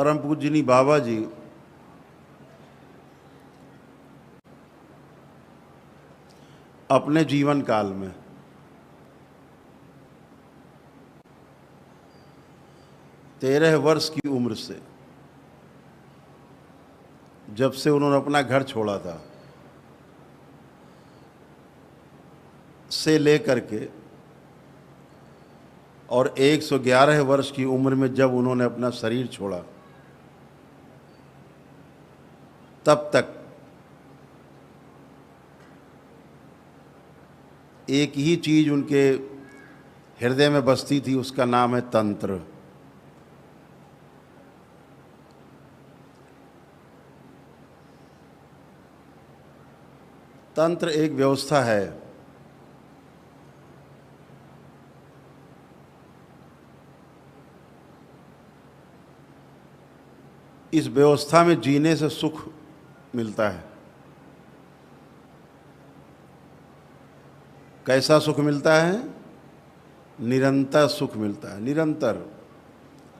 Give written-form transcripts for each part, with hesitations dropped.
परम पूजनी बाबा जी अपने जीवन काल में तेरह वर्ष की उम्र से, जब से उन्होंने अपना घर छोड़ा था, से लेकर के और 111 वर्ष की उम्र में जब उन्होंने अपना शरीर छोड़ा, तब तक एक ही चीज उनके हृदय में बसती थी, उसका नाम है तंत्र। तंत्र एक व्यवस्था है, इस व्यवस्था में जीने से सुख मिलता है। कैसा सुख मिलता है? निरंतर सुख मिलता है, निरंतर।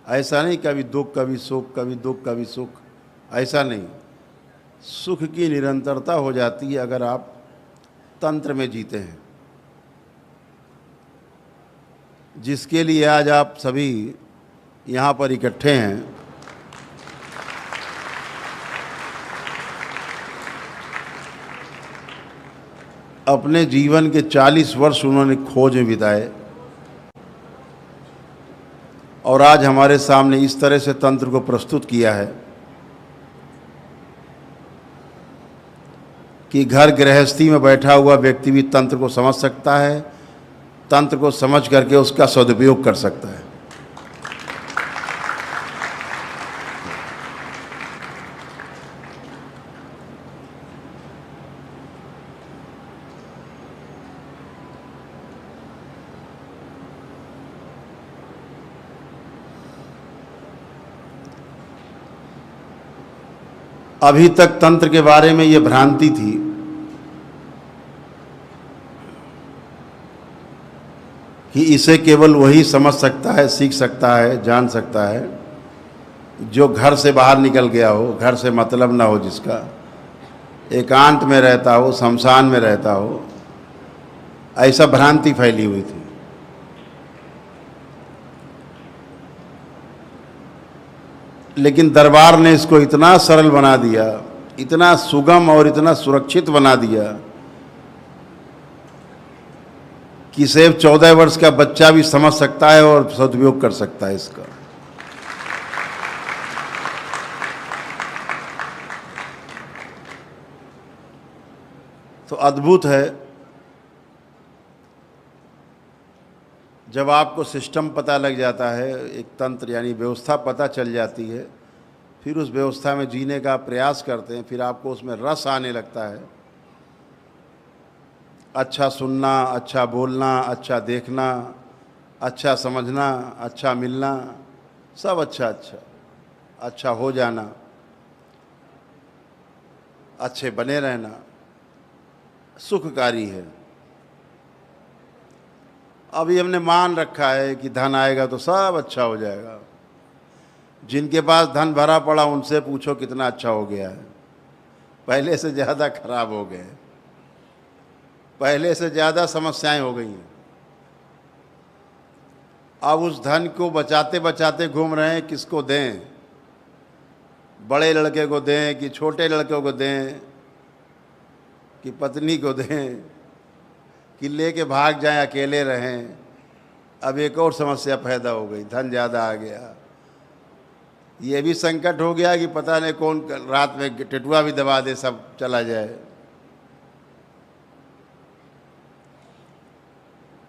ऐसा नहीं कभी दुख कभी सुख, कभी दुख कभी सुख, ऐसा नहीं। सुख की निरंतरता हो जाती है अगर आप तंत्र में जीते हैं, जिसके लिए आज आप सभी यहाँ पर इकट्ठे हैं। अपने जीवन के 40 वर्ष उन्होंने खोज में बिताए और आज हमारे सामने इस तरह से तंत्र को प्रस्तुत किया है कि घर गृहस्थी में बैठा हुआ व्यक्ति भी तंत्र को समझ सकता है, तंत्र को समझ करके उसका सदुपयोग कर सकता है। अभी तक तंत्र के बारे में ये भ्रांति थी कि इसे केवल वही समझ सकता है, सीख सकता है, जान सकता है जो घर से बाहर निकल गया हो, घर से मतलब ना हो, जिसका एकांत में रहता हो, शमशान में रहता हो। ऐसा भ्रांति फैली हुई थी। लेकिन दरबार ने इसको इतना सरल बना दिया, इतना सुगम और इतना सुरक्षित बना दिया कि सिर्फ 14 वर्ष का बच्चा भी समझ सकता है और सदुपयोग कर सकता है इसका। तो अद्भुत है जब आपको सिस्टम पता लग जाता है, एक तंत्र यानी व्यवस्था पता चल जाती है, फिर उस व्यवस्था में जीने का प्रयास करते हैं, फिर आपको उसमें रस आने लगता है। अच्छा सुनना, अच्छा बोलना, अच्छा देखना, अच्छा समझना, अच्छा मिलना, सब अच्छा अच्छा अच्छा हो जाना, अच्छे बने रहना सुखकारी है। अभी हमने मान रखा है कि धन आएगा तो सब अच्छा हो जाएगा। जिनके पास धन भरा पड़ा उनसे पूछो कितना अच्छा हो गया है, पहले से ज़्यादा खराब हो गए, पहले से ज़्यादा समस्याएं हो गई हैं। अब उस धन को बचाते बचाते घूम रहे हैं, किसको दें? बड़े लड़के को दें कि छोटे लड़के को दें कि पत्नी को दें कि लेके भाग जाएं, अकेले रहें। अब एक और समस्या पैदा हो गई, धन ज़्यादा आ गया। ये भी संकट हो गया कि पता नहीं कौन रात में टेटुआ भी दबा दे, सब चला जाए।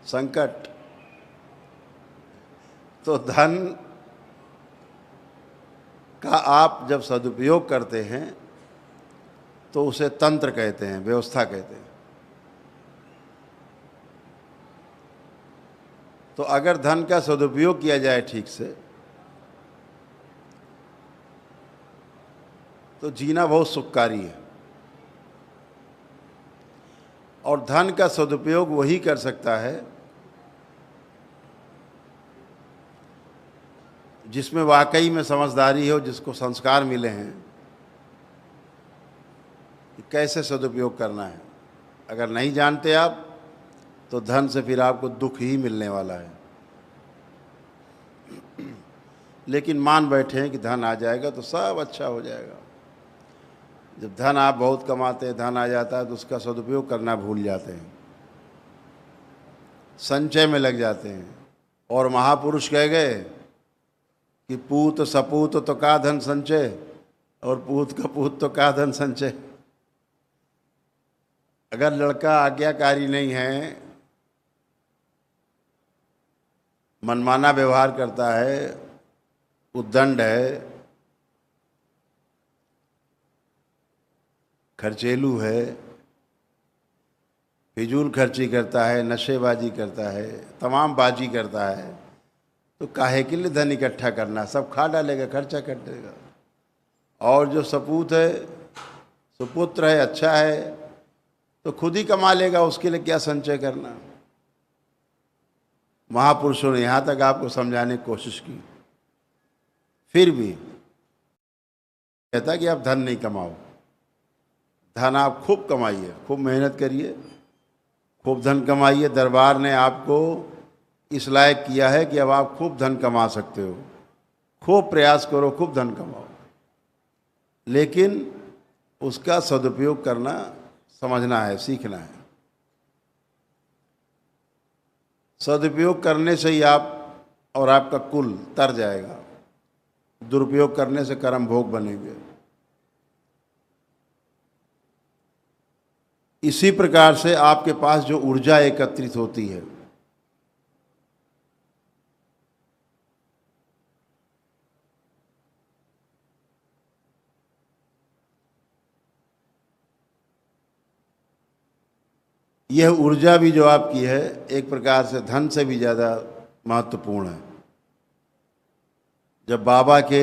संकट। तो धन का आप जब सदुपयोग करते हैं तो उसे तंत्र कहते हैं, व्यवस्था कहते हैं। तो अगर धन का सदुपयोग किया जाए ठीक से तो जीना बहुत सुखकारी है। और धन का सदुपयोग वही कर सकता है जिसमें वाकई में समझदारी हो, जिसको संस्कार मिले हैं कि कैसे सदुपयोग करना है। अगर नहीं जानते आप तो धन से फिर आपको दुख ही मिलने वाला है। लेकिन मान बैठे हैं कि धन आ जाएगा तो सब अच्छा हो जाएगा। जब धन आप बहुत कमाते हैं, धन आ जाता है तो उसका सदुपयोग करना भूल जाते हैं, संचय में लग जाते हैं। और महापुरुष कह गए कि पूत सपूत तो का धन संचय, और पूत कपूत तो का धन संचय। अगर लड़का आज्ञाकारी नहीं है, मनमाना व्यवहार करता है, उद्दंड है, खर्चेलू है, फिजूल खर्ची करता है, नशेबाजी करता है, तमाम बाजी करता है, तो काहे के लिए धन इकट्ठा करना, सब खा डालेगा, खर्चा कर देगा। और जो सपूत है, सुपुत्र है, अच्छा है, तो खुद ही कमा लेगा, उसके लिए क्या संचय करना। महापुरुषों ने यहाँ तक आपको समझाने की कोशिश की, फिर भी कहता कि आप धन नहीं कमाओ। धन आप खूब कमाइए, खूब मेहनत करिए, खूब धन कमाइए। दरबार ने आपको इस लायक किया है कि अब आप खूब धन कमा सकते हो। खूब प्रयास करो, खूब धन कमाओ, लेकिन उसका सदुपयोग करना समझना है, सीखना है। सदुपयोग करने से ही आप और आपका कुल तर जाएगा, दुरुपयोग करने से कर्म भोग बनेंगे। इसी प्रकार से आपके पास जो ऊर्जा एकत्रित होती है, यह ऊर्जा भी जो आपकी है एक प्रकार से धन से भी ज़्यादा महत्वपूर्ण है। जब बाबा के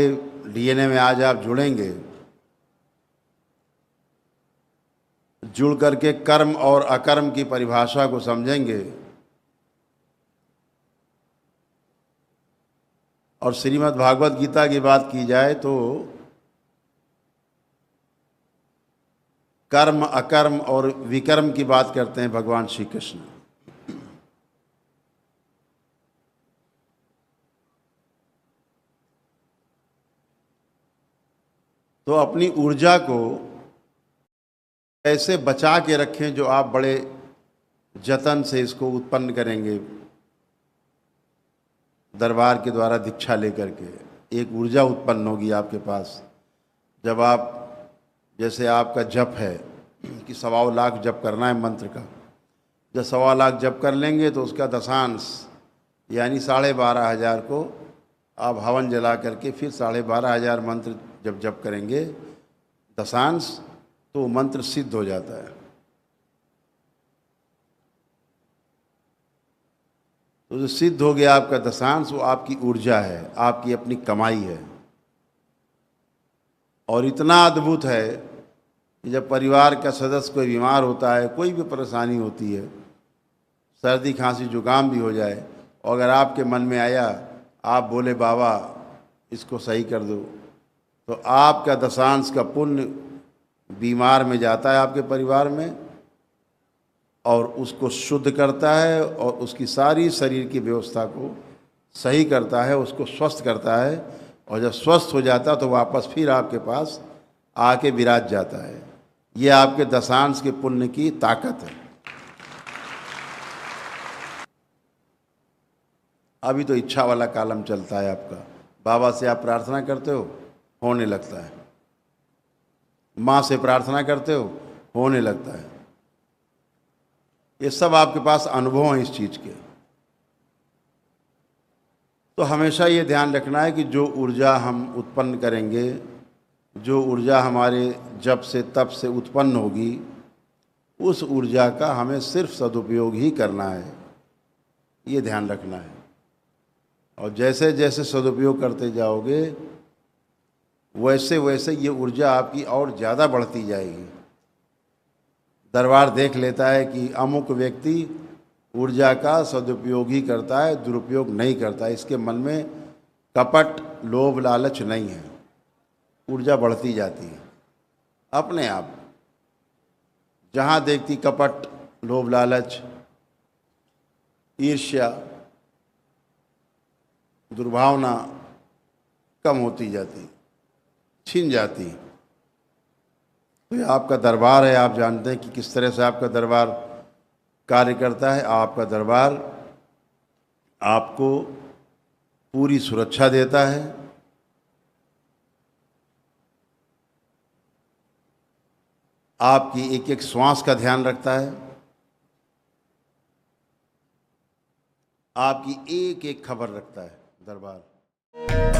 डीएनए में आज आप जुड़ेंगे, जुड़ करके कर्म और अकर्म की परिभाषा को समझेंगे और श्रीमद् भागवत गीता की बात की जाए तो कर्म अकर्म और विकर्म की बात करते हैं भगवान श्री कृष्ण। तो अपनी ऊर्जा को ऐसे बचा के रखें जो आप बड़े जतन से इसको उत्पन्न करेंगे। दरबार के द्वारा दीक्षा लेकर के एक ऊर्जा उत्पन्न होगी आपके पास। जब आप, जैसे आपका जप है कि 1.25 लाख जप करना है मंत्र का, जब 1.25 लाख जप कर लेंगे तो उसका दशांश यानी 12,500 को आप हवन जला करके फिर 12,500 मंत्र जब जप करेंगे दशांश, तो मंत्र सिद्ध हो जाता है। तो जो सिद्ध हो गया आपका दशांश, वो आपकी ऊर्जा है, आपकी अपनी कमाई है। और इतना अद्भुत है कि जब परिवार का सदस्य कोई बीमार होता है, कोई भी परेशानी होती है, सर्दी खांसी जुकाम भी हो जाए, और अगर आपके मन में आया, आप बोले बाबा इसको सही कर दो, तो आपका दशांश का पुण्य बीमार में जाता है आपके परिवार में और उसको शुद्ध करता है और उसकी सारी शरीर की व्यवस्था को सही करता है, उसको स्वस्थ करता है। और जब स्वस्थ हो जाता तो वापस फिर आपके पास आके विराज जाता है। ये आपके दशांश के पुण्य की ताकत है। अभी तो इच्छा वाला कालम चलता है आपका। बाबा से आप प्रार्थना करते हो, होने लगता है। माँ से प्रार्थना करते हो, होने लगता है। ये सब आपके पास अनुभव हैं इस चीज़ के। तो हमेशा ये ध्यान रखना है कि जो ऊर्जा हम उत्पन्न करेंगे, जो ऊर्जा हमारे जप से तप से उत्पन्न होगी, उस ऊर्जा का हमें सिर्फ सदुपयोग ही करना है, ये ध्यान रखना है। और जैसे जैसे सदुपयोग करते जाओगे वैसे वैसे ये ऊर्जा आपकी और ज़्यादा बढ़ती जाएगी। दरबार देख लेता है कि अमुक व्यक्ति ऊर्जा का सदुपयोग ही करता है, दुरुपयोग नहीं करता। इसके मन में कपट लोभ लालच नहीं है, ऊर्जा बढ़ती जाती है अपने आप। जहाँ देखती कपट लोभ लालच ईर्ष्या दुर्भावना कम होती जाती, छिन जाती। तो ये आपका दरबार है, आप जानते हैं कि किस तरह से आपका दरबार कार्य करता है। आपका दरबार आपको पूरी सुरक्षा देता है, आपकी एक एक श्वास का ध्यान रखता है, आपकी एक एक खबर रखता है दरबार।